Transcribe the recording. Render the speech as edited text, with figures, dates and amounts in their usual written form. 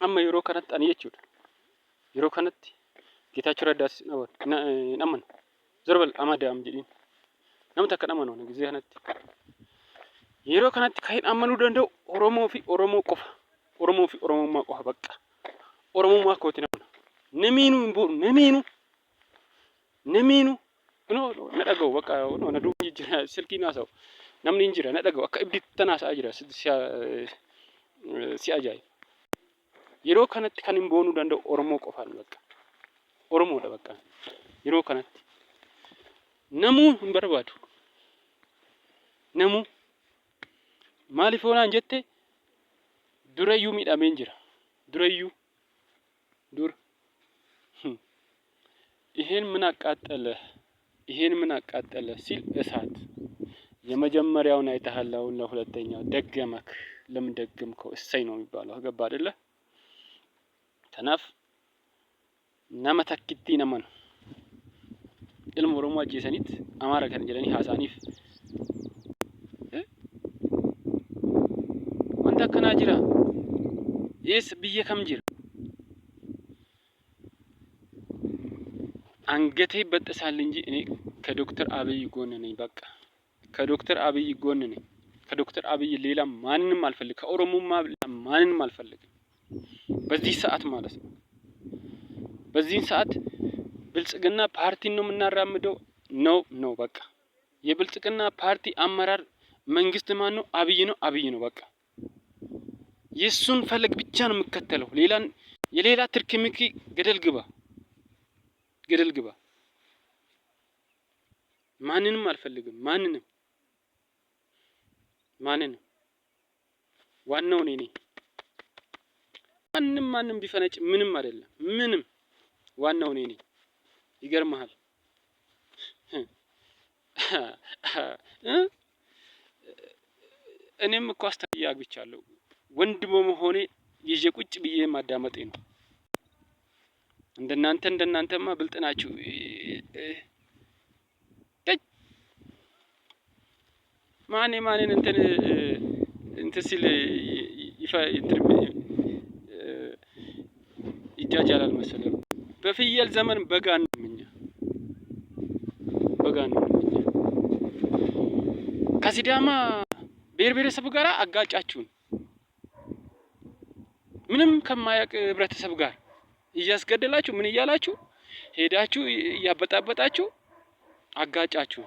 amma yeroo kanatti ani jechuudha yeroo kanatti Geetaachoo Raddaas naman zorbal amadaam jedhin namni takka naman ona gizee kanatti yeroo kanatti kan amanuu danda'u Oromoo fi Oromoo qofa Oromoo fi Oromummaa qofa bakka Oromummaa kooti namiinuu hin boonu namiinuu no na dhagahu bakka no na duuba jira silkii naasawu namni hin jira na dhagahu akka ibditti tanaasaa jira si ajaa'iba yeroo kanatti kan hin boonuu danda'u Oromoo qofaan bakka Oromoodha bakka yeroo kanatti namuu hin barbaadu namuu maaliif oonaan jette durayyuu miidhameen jira durayyuu dur ይሄን ምን አቃጠለ ሲል እሳት የመጀመሪያውን አይተሃላውን ለሁለተኛው ደገመክ ለምን ደገምከው እሰይ ነው የሚባለው ገባ አይደለ ተናፍ ነመተክቲ ነመን ilmu oromoo ajjeesaniit amaara kan jedhanii haasaaniif wanta akkanaa jira ees biyya kam jira አንገቴ ይበጠሳል እንጂ እኔ ከዶክተር አብይ ጎን ነኝ በቃ ከዶክተር አብይ ጎን ነኝ ከዶክተር አብይ ሌላ ማንንም አልፈልግ ከኦሮሞማ ማንንም አልፈልግ በዚህ ሰዓት ማለት ነው በዚህ ሰዓት ብልጽግና ፓርቲ ነው የምናራምደው ነው በቃ የብልጽግና ፓርቲ አመራር መንግስት ማን ነው አብይ ነው በቃ የሱን ፈለግ ብቻ ነው የምከተለው ሌላን የሌላ ትርክምኪ ገደል ግባ ማንንም አልፈልግም ማንንም ዋናው እኔ ነኝ ማንም ቢፈነጭ ምንም አይደለም ምንም ዋናው እኔ ነኝ ይገርምሃል እኔም እኮ አስተያየት አግብቻለሁ ወንድ በመሆኔ ይዤ ቁጭ ብዬ ማዳመጤ ነው እንደናንተማ ብልጥ ናችሁ ማንን እንትን ሲል ይጃጃላል መሰለኝ በፍየል ዘመን በጋ ነው ከሲዳማ ብሔረሰብ ጋር አጋጫችሁን ምንም ከማያውቅ ህብረተሰብ ጋር እያስገደላችሁ ምን እያላችሁ ሄዳችሁ እያበጣበጣችሁ አጋጫችሁ